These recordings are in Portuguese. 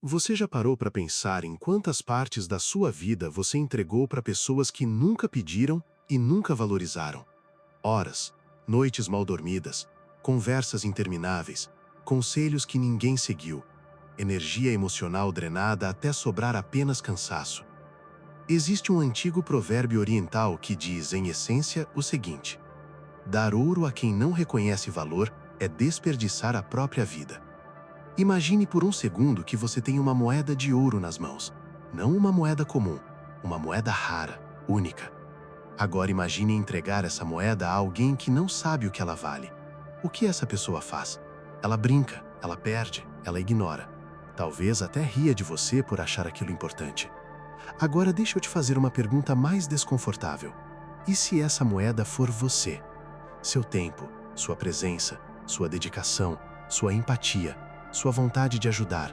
Você já parou para pensar em quantas partes da sua vida você entregou para pessoas que nunca pediram e nunca valorizaram? Horas, noites mal dormidas, conversas intermináveis, conselhos que ninguém seguiu, energia emocional drenada até sobrar apenas cansaço. Existe um antigo provérbio oriental que diz, em essência, o seguinte: dar ouro a quem não reconhece valor é desperdiçar a própria vida. Imagine por um segundo que você tem uma moeda de ouro nas mãos. Não uma moeda comum, uma moeda rara, única. Agora imagine entregar essa moeda a alguém que não sabe o que ela vale. O que essa pessoa faz? Ela brinca, ela perde, ela ignora. Talvez até ria de você por achar aquilo importante. Agora deixa eu te fazer uma pergunta mais desconfortável. E se essa moeda for você? Seu tempo, sua presença, sua dedicação, sua empatia, sua vontade de ajudar.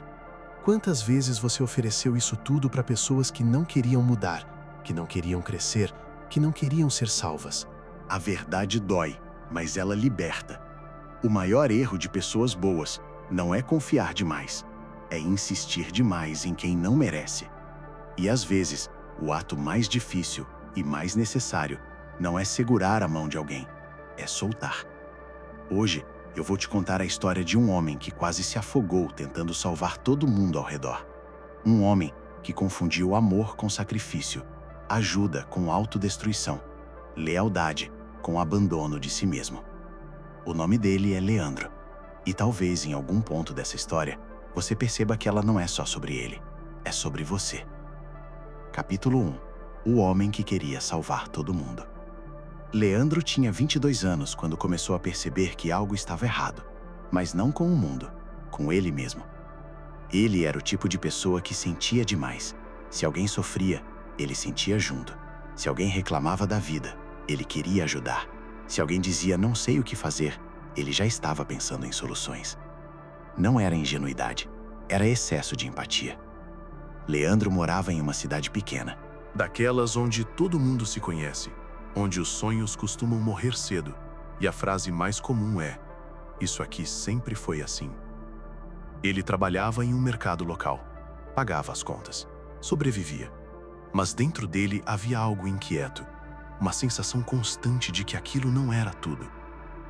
Quantas vezes você ofereceu isso tudo para pessoas que não queriam mudar, que não queriam crescer, que não queriam ser salvas? A verdade dói, mas ela liberta. O maior erro de pessoas boas não é confiar demais, é insistir demais em quem não merece. E às vezes, o ato mais difícil e mais necessário não é segurar a mão de alguém, é soltar. Hoje, eu vou te contar a história de um homem que quase se afogou tentando salvar todo mundo ao redor. Um homem que confundiu amor com sacrifício, ajuda com autodestruição, lealdade com abandono de si mesmo. O nome dele é Leandro. E talvez em algum ponto dessa história, você perceba que ela não é só sobre ele, é sobre você. Capítulo 1. O homem que queria salvar todo mundo. Leandro tinha 22 anos quando começou a perceber que algo estava errado, mas não com o mundo, com ele mesmo. Ele era o tipo de pessoa que sentia demais. Se alguém sofria, ele sentia junto. Se alguém reclamava da vida, ele queria ajudar. Se alguém dizia não sei o que fazer, ele já estava pensando em soluções. Não era ingenuidade, era excesso de empatia. Leandro morava em uma cidade pequena. Daquelas onde todo mundo se conhece, onde os sonhos costumam morrer cedo, e a frase mais comum é: isso aqui sempre foi assim. Ele trabalhava em um mercado local, pagava as contas, sobrevivia. Mas dentro dele havia algo inquieto, uma sensação constante de que aquilo não era tudo.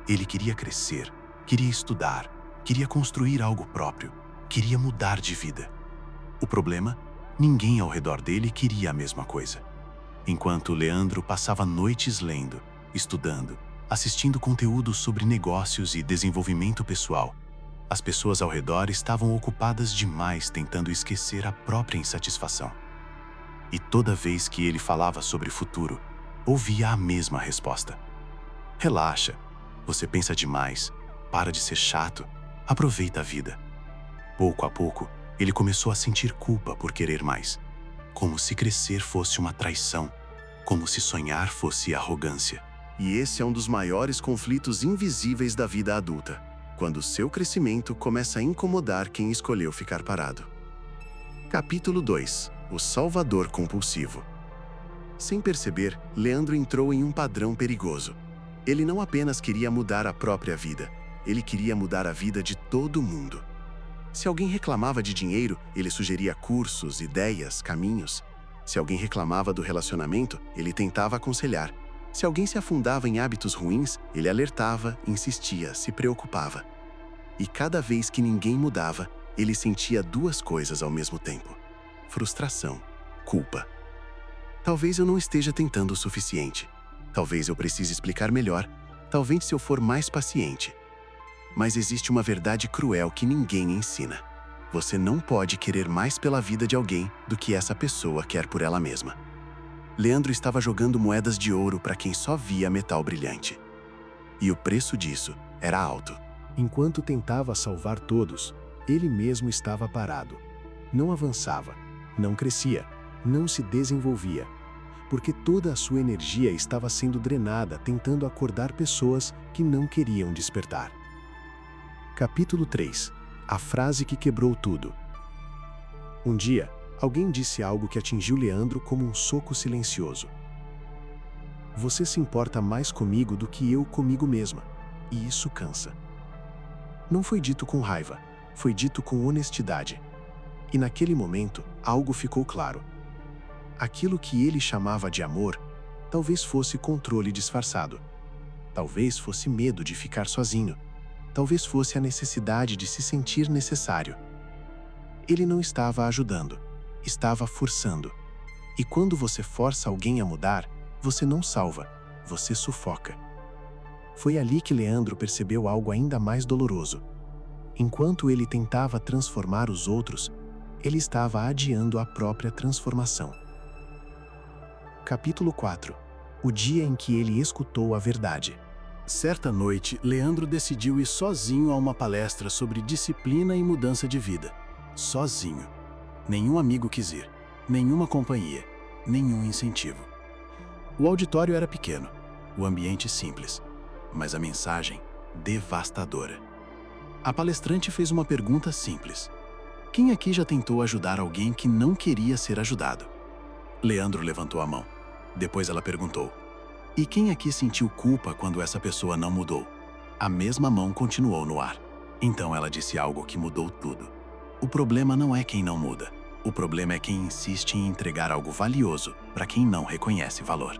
Ele queria crescer, queria estudar, queria construir algo próprio, queria mudar de vida. O problema? Ninguém ao redor dele queria a mesma coisa. Enquanto Leandro passava noites lendo, estudando, assistindo conteúdo sobre negócios e desenvolvimento pessoal, as pessoas ao redor estavam ocupadas demais tentando esquecer a própria insatisfação. E toda vez que ele falava sobre futuro, ouvia a mesma resposta: relaxa, você pensa demais, para de ser chato, aproveita a vida. Pouco a pouco, ele começou a sentir culpa por querer mais, como se crescer fosse uma traição, como se sonhar fosse arrogância. E esse é um dos maiores conflitos invisíveis da vida adulta, quando seu crescimento começa a incomodar quem escolheu ficar parado. Capítulo 2. O Salvador Compulsivo. Sem perceber, Leandro entrou em um padrão perigoso. Ele não apenas queria mudar a própria vida, ele queria mudar a vida de todo mundo. Se alguém reclamava de dinheiro, ele sugeria cursos, ideias, caminhos. Se alguém reclamava do relacionamento, ele tentava aconselhar. Se alguém se afundava em hábitos ruins, ele alertava, insistia, se preocupava. E cada vez que ninguém mudava, ele sentia duas coisas ao mesmo tempo: frustração, culpa. Talvez eu não esteja tentando o suficiente. Talvez eu precise explicar melhor. Talvez se eu for mais paciente. Mas existe uma verdade cruel que ninguém ensina. Você não pode querer mais pela vida de alguém do que essa pessoa quer por ela mesma. Leandro estava jogando moedas de ouro para quem só via metal brilhante. E o preço disso era alto. Enquanto tentava salvar todos, ele mesmo estava parado. Não avançava, não crescia, não se desenvolvia, porque toda a sua energia estava sendo drenada tentando acordar pessoas que não queriam despertar. Capítulo 3. A frase que quebrou tudo. Um dia, alguém disse algo que atingiu Leandro como um soco silencioso. Você se importa mais comigo do que eu comigo mesma, e isso cansa. Não foi dito com raiva, foi dito com honestidade. E naquele momento, algo ficou claro. Aquilo que ele chamava de amor, talvez fosse controle disfarçado. Talvez fosse medo de ficar sozinho. Talvez fosse a necessidade de se sentir necessário. Ele não estava ajudando, estava forçando. E quando você força alguém a mudar, você não salva, você sufoca. Foi ali que Leandro percebeu algo ainda mais doloroso. Enquanto ele tentava transformar os outros, ele estava adiando a própria transformação. Capítulo 4. O dia em que ele escutou a verdade. Certa noite, Leandro decidiu ir sozinho a uma palestra sobre disciplina e mudança de vida. Sozinho. Nenhum amigo quis ir, nenhuma companhia, nenhum incentivo. O auditório era pequeno, o ambiente simples, mas a mensagem devastadora. A palestrante fez uma pergunta simples. Quem aqui já tentou ajudar alguém que não queria ser ajudado? Leandro levantou a mão. Depois ela perguntou: e quem aqui sentiu culpa quando essa pessoa não mudou? A mesma mão continuou no ar. Então ela disse algo que mudou tudo. O problema não é quem não muda. O problema é quem insiste em entregar algo valioso para quem não reconhece valor.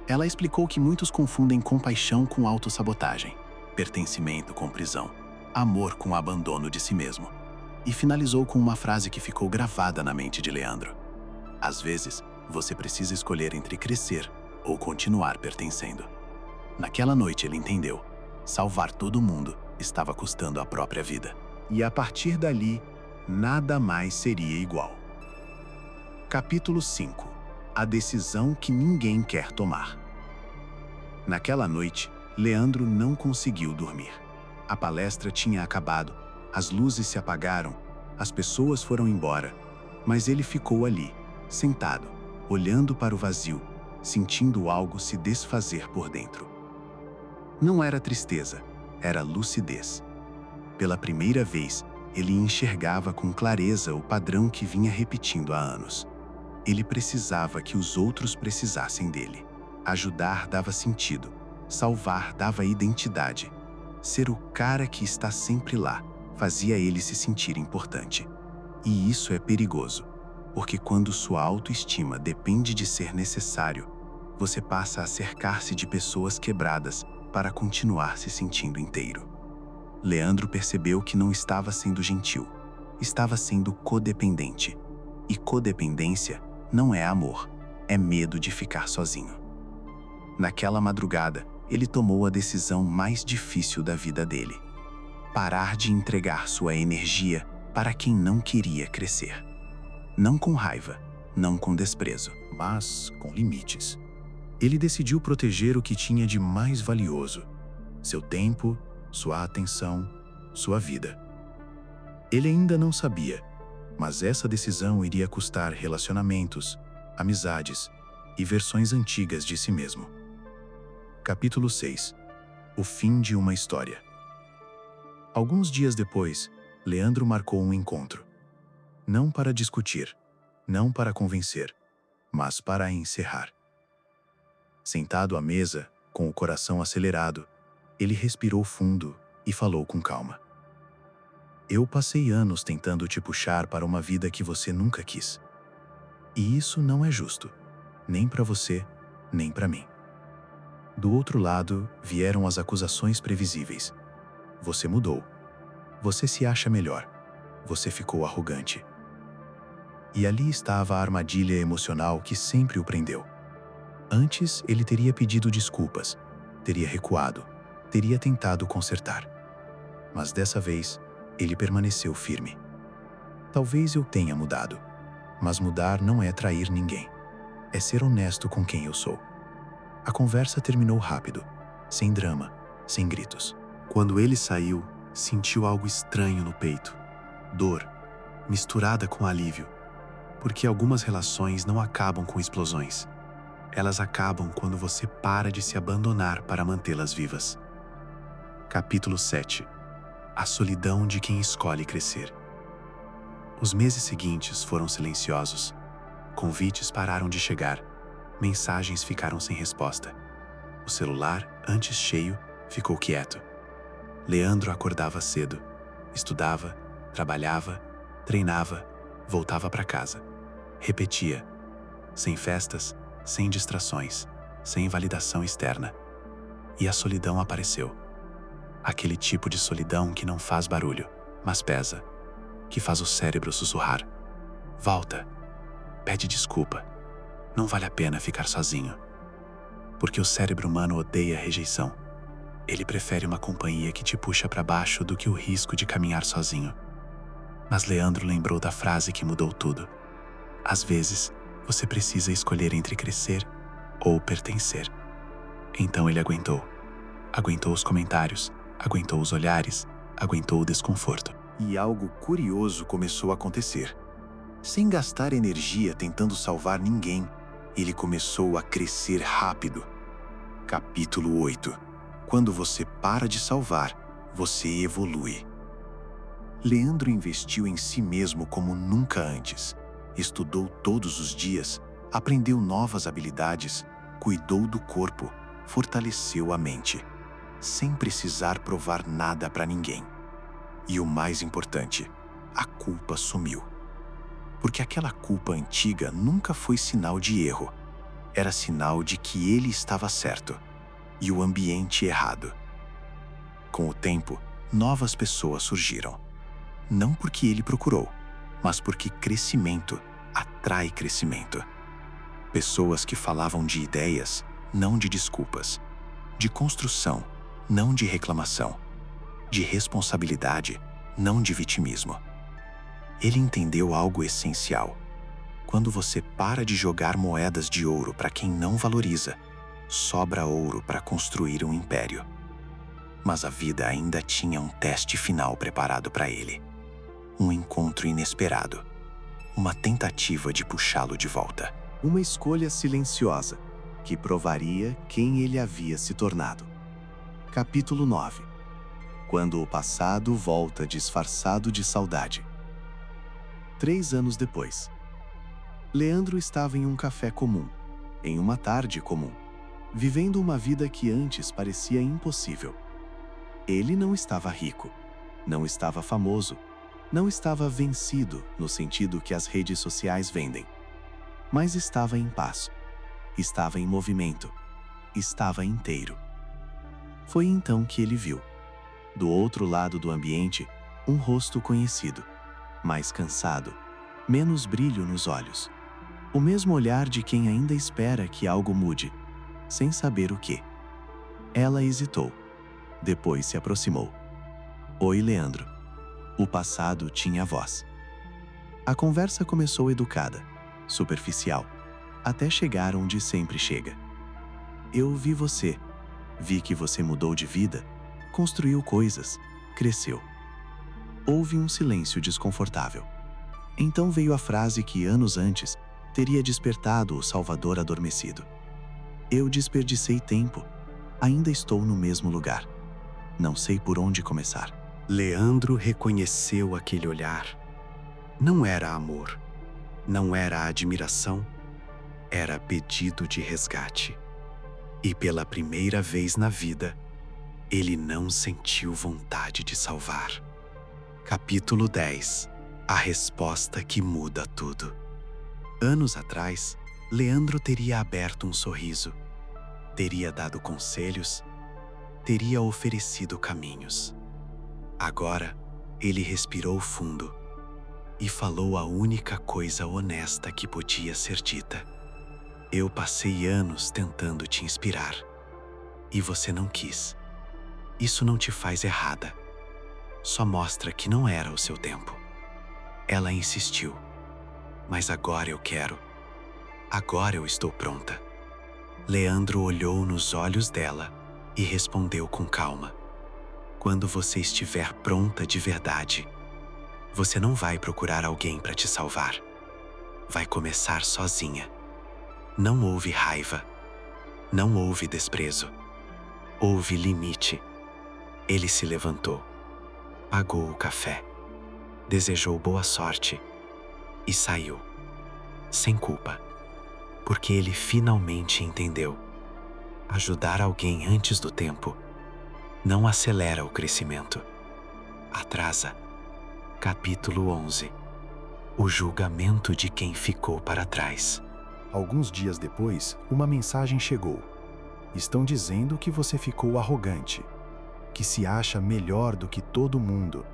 Ela explicou que muitos confundem compaixão com autossabotagem, pertencimento com prisão, amor com abandono de si mesmo. E finalizou com uma frase que ficou gravada na mente de Leandro. Às vezes, você precisa escolher entre crescer ou continuar pertencendo. Naquela noite ele entendeu. Salvar todo mundo estava custando a própria vida. E a partir dali, nada mais seria igual. Capítulo 5. A decisão que ninguém quer tomar. Naquela noite, Leandro não conseguiu dormir. A palestra tinha acabado, as luzes se apagaram, as pessoas foram embora, mas ele ficou ali, sentado, olhando para o vazio, sentindo algo se desfazer por dentro. Não era tristeza, era lucidez. Pela primeira vez, ele enxergava com clareza o padrão que vinha repetindo há anos. Ele precisava que os outros precisassem dele. Ajudar dava sentido, salvar dava identidade. Ser o cara que está sempre lá fazia ele se sentir importante. E isso é perigoso, porque quando sua autoestima depende de ser necessário, você passa a cercar-se de pessoas quebradas para continuar se sentindo inteiro. Leandro percebeu que não estava sendo gentil, estava sendo codependente. E codependência não é amor, é medo de ficar sozinho. Naquela madrugada, ele tomou a decisão mais difícil da vida dele: parar de entregar sua energia para quem não queria crescer. Não com raiva, não com desprezo, mas com limites. Ele decidiu proteger o que tinha de mais valioso: seu tempo, sua atenção, sua vida. Ele ainda não sabia, mas essa decisão iria custar relacionamentos, amizades e versões antigas de si mesmo. Capítulo 6. O fim de uma história. Alguns dias depois, Leandro marcou um encontro. Não para discutir, não para convencer, mas para encerrar. Sentado à mesa, com o coração acelerado, ele respirou fundo e falou com calma. Eu passei anos tentando te puxar para uma vida que você nunca quis. E isso não é justo, nem para você, nem para mim. Do outro lado, vieram as acusações previsíveis. Você mudou. Você se acha melhor. Você ficou arrogante. E ali estava a armadilha emocional que sempre o prendeu. Antes, ele teria pedido desculpas, teria recuado, teria tentado consertar. Mas dessa vez, ele permaneceu firme. Talvez eu tenha mudado, mas mudar não é trair ninguém. É ser honesto com quem eu sou. A conversa terminou rápido, sem drama, sem gritos. Quando ele saiu, sentiu algo estranho no peito. Dor, misturada com alívio. Porque algumas relações não acabam com explosões. Elas acabam quando você para de se abandonar para mantê-las vivas. Capítulo 7. A solidão de quem escolhe crescer. Os meses seguintes foram silenciosos. Convites pararam de chegar. Mensagens ficaram sem resposta. O celular, antes cheio, ficou quieto. Leandro acordava cedo. Estudava, trabalhava, treinava, Voltava para casa. Repetia. Sem festas, sem distrações, sem validação externa. E a solidão apareceu. Aquele tipo de solidão que não faz barulho, mas pesa, que faz o cérebro sussurrar. Volta. Pede desculpa. Não vale a pena ficar sozinho. Porque o cérebro humano odeia a rejeição. Ele prefere uma companhia que te puxa para baixo do que o risco de caminhar sozinho. Mas Leandro lembrou da frase que mudou tudo. Às vezes, você precisa escolher entre crescer ou pertencer. Então ele aguentou. Aguentou os comentários, aguentou os olhares, aguentou o desconforto. E algo curioso começou a acontecer. Sem gastar energia tentando salvar ninguém, ele começou a crescer rápido. Capítulo 8. Quando você para de salvar, você evolui. Leandro investiu em si mesmo como nunca antes. Estudou todos os dias, aprendeu novas habilidades, cuidou do corpo, fortaleceu a mente, sem precisar provar nada para ninguém. E o mais importante, a culpa sumiu. Porque aquela culpa antiga nunca foi sinal de erro. Era sinal de que ele estava certo e o ambiente errado. Com o tempo, novas pessoas surgiram. Não porque ele procurou, mas porque crescimento atrai crescimento. Pessoas que falavam de ideias, não de desculpas. De construção, não de reclamação. De responsabilidade, não de vitimismo. Ele entendeu algo essencial. Quando você para de jogar moedas de ouro para quem não valoriza, sobra ouro para construir um império. Mas a vida ainda tinha um teste final preparado para ele. Um encontro inesperado. Uma tentativa de puxá-lo de volta. Uma escolha silenciosa, que provaria quem ele havia se tornado. Capítulo 9. Quando o passado volta disfarçado de saudade. 3 anos depois. Leandro estava em um café comum, em uma tarde comum, vivendo uma vida que antes parecia impossível. Ele não estava rico, não estava famoso, não estava vencido no sentido que as redes sociais vendem, mas estava em paz, estava em movimento, estava inteiro. Foi então que ele viu, do outro lado do ambiente, um rosto conhecido, mais cansado, menos brilho nos olhos. O mesmo olhar de quem ainda espera que algo mude, sem saber o que. Ela hesitou. Depois se aproximou. Oi, Leandro. O passado tinha voz. A conversa começou educada, superficial, até chegar onde sempre chega. Eu vi você. Vi que você mudou de vida, construiu coisas, cresceu. Houve um silêncio desconfortável. Então veio a frase que anos antes teria despertado o Salvador adormecido. Eu desperdicei tempo. Ainda estou no mesmo lugar. Não sei por onde começar. Leandro reconheceu aquele olhar. Não era amor, não era admiração, era pedido de resgate. E pela primeira vez na vida, ele não sentiu vontade de salvar. Capítulo 10. A resposta que muda tudo. Anos atrás, Leandro teria aberto um sorriso, teria dado conselhos, teria oferecido caminhos. Agora, ele respirou fundo e falou a única coisa honesta que podia ser dita. Eu passei anos tentando te inspirar e você não quis. Isso não te faz errada. Só mostra que não era o seu tempo. Ela insistiu. Mas agora eu quero. Agora eu estou pronta. Leandro olhou nos olhos dela e respondeu com calma. Quando você estiver pronta de verdade, você não vai procurar alguém para te salvar. Vai começar sozinha. Não houve raiva. Não houve desprezo. Houve limite. Ele se levantou. Pagou o café. Desejou boa sorte. E saiu. Sem culpa. Porque ele finalmente entendeu. Ajudar alguém antes do tempo não acelera o crescimento. Atrasa. Capítulo 11. o julgamento de quem ficou para trás. Alguns dias depois, uma mensagem chegou. Estão dizendo que você ficou arrogante, que se acha melhor do que todo mundo,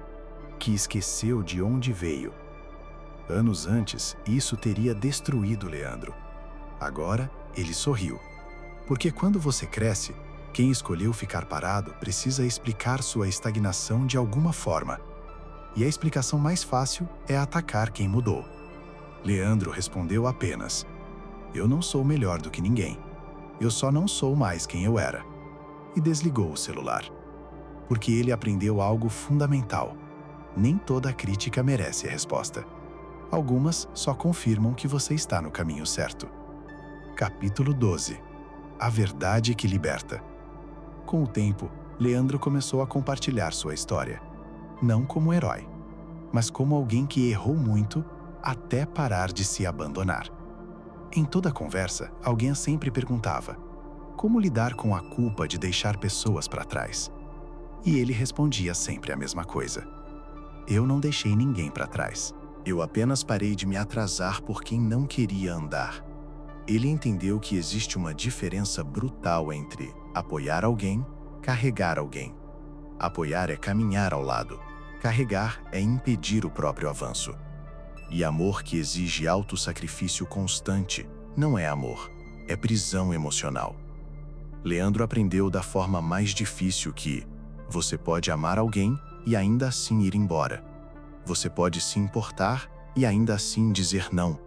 que esqueceu de onde veio. Anos antes, isso teria destruído Leandro. Agora, ele sorriu. Porque quando você cresce, quem escolheu ficar parado precisa explicar sua estagnação de alguma forma. E a explicação mais fácil é atacar quem mudou. Leandro respondeu apenas: "Eu não sou melhor do que ninguém. Eu só não sou mais quem eu era." E desligou o celular. Porque ele aprendeu algo fundamental. Nem toda crítica merece a resposta. Algumas só confirmam que você está no caminho certo. Capítulo 12. A verdade que liberta. Com o tempo, Leandro começou a compartilhar sua história. Não como herói, mas como alguém que errou muito até parar de se abandonar. Em toda conversa, alguém sempre perguntava: como lidar com a culpa de deixar pessoas para trás? E ele respondia sempre a mesma coisa: eu não deixei ninguém para trás. Eu apenas parei de me atrasar por quem não queria andar. Ele entendeu que existe uma diferença brutal entre apoiar alguém, carregar alguém. Apoiar é caminhar ao lado. Carregar é impedir o próprio avanço. E amor que exige autossacrifício constante não é amor, é prisão emocional. Leandro aprendeu da forma mais difícil que você pode amar alguém e ainda assim ir embora. Você pode se importar e ainda assim dizer não.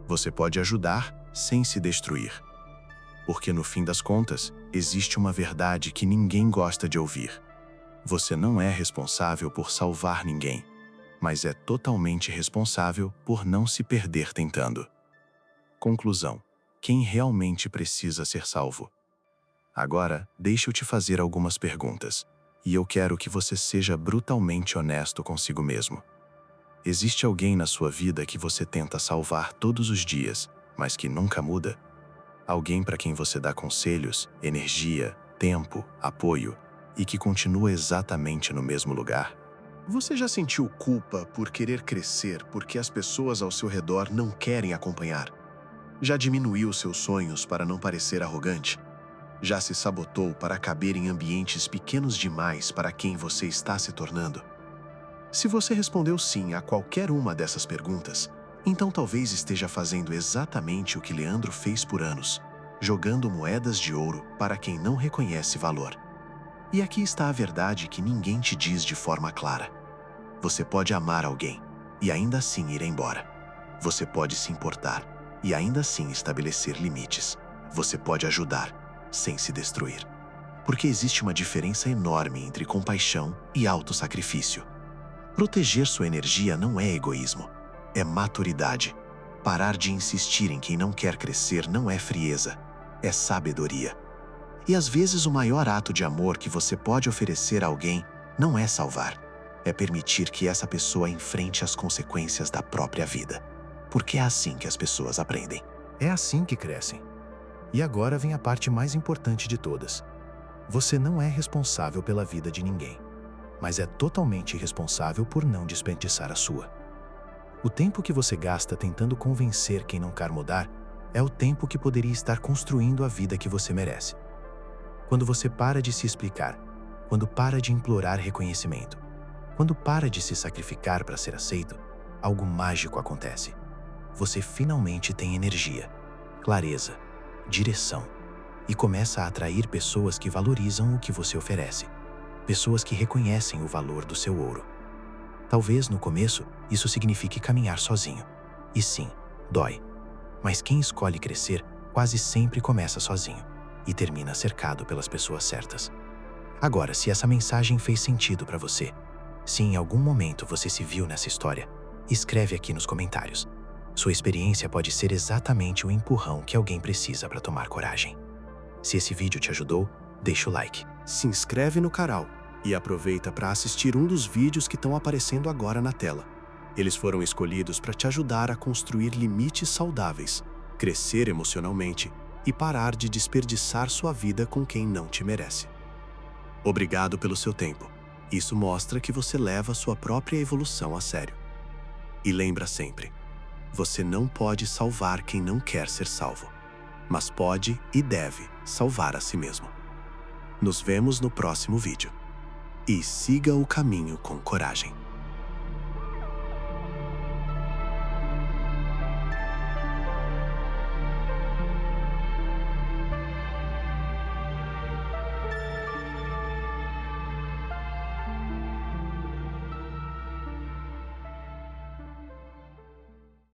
Você pode ajudar sem se destruir. Porque no fim das contas, existe uma verdade que ninguém gosta de ouvir. Você não é responsável por salvar ninguém, mas é totalmente responsável por não se perder tentando. Conclusão: quem realmente precisa ser salvo? Agora, deixa eu te fazer algumas perguntas, e eu quero que você seja brutalmente honesto consigo mesmo. Existe alguém na sua vida que você tenta salvar todos os dias, mas que nunca muda? Alguém para quem você dá conselhos, energia, tempo, apoio, e que continua exatamente no mesmo lugar? Você já sentiu culpa por querer crescer porque as pessoas ao seu redor não querem acompanhar? Já diminuiu seus sonhos para não parecer arrogante? Já se sabotou para caber em ambientes pequenos demais para quem você está se tornando? Se você respondeu sim a qualquer uma dessas perguntas, então talvez esteja fazendo exatamente o que Leandro fez por anos, jogando moedas de ouro para quem não reconhece valor. E aqui está a verdade que ninguém te diz de forma clara. Você pode amar alguém e ainda assim ir embora. Você pode se importar e ainda assim estabelecer limites. Você pode ajudar sem se destruir. Porque existe uma diferença enorme entre compaixão e autossacrifício. Proteger sua energia não é egoísmo, é maturidade. Parar de insistir em quem não quer crescer não é frieza, é sabedoria. E às vezes o maior ato de amor que você pode oferecer a alguém não é salvar, é permitir que essa pessoa enfrente as consequências da própria vida. Porque é assim que as pessoas aprendem. É assim que crescem. E agora vem a parte mais importante de todas. Você não é responsável pela vida de ninguém, mas é totalmente responsável por não desperdiçar a sua. O tempo que você gasta tentando convencer quem não quer mudar é o tempo que poderia estar construindo a vida que você merece. Quando você para de se explicar, quando para de implorar reconhecimento, quando para de se sacrificar para ser aceito, algo mágico acontece. Você finalmente tem energia, clareza, direção e começa a atrair pessoas que valorizam o que você oferece. Pessoas que reconhecem o valor do seu ouro. Talvez, no começo, isso signifique caminhar sozinho. E sim, dói. Mas quem escolhe crescer quase sempre começa sozinho e termina cercado pelas pessoas certas. Agora, se essa mensagem fez sentido para você, se em algum momento você se viu nessa história, escreve aqui nos comentários. Sua experiência pode ser exatamente o empurrão que alguém precisa para tomar coragem. Se esse vídeo te ajudou, deixa o like. Se inscreve no canal e aproveita para assistir um dos vídeos que estão aparecendo agora na tela. Eles foram escolhidos para te ajudar a construir limites saudáveis, crescer emocionalmente e parar de desperdiçar sua vida com quem não te merece. Obrigado pelo seu tempo. Isso mostra que você leva sua própria evolução a sério. E lembra sempre, Você não pode salvar quem não quer ser salvo, mas pode e deve salvar a si mesmo. Nos vemos no próximo vídeo. E siga o caminho com coragem.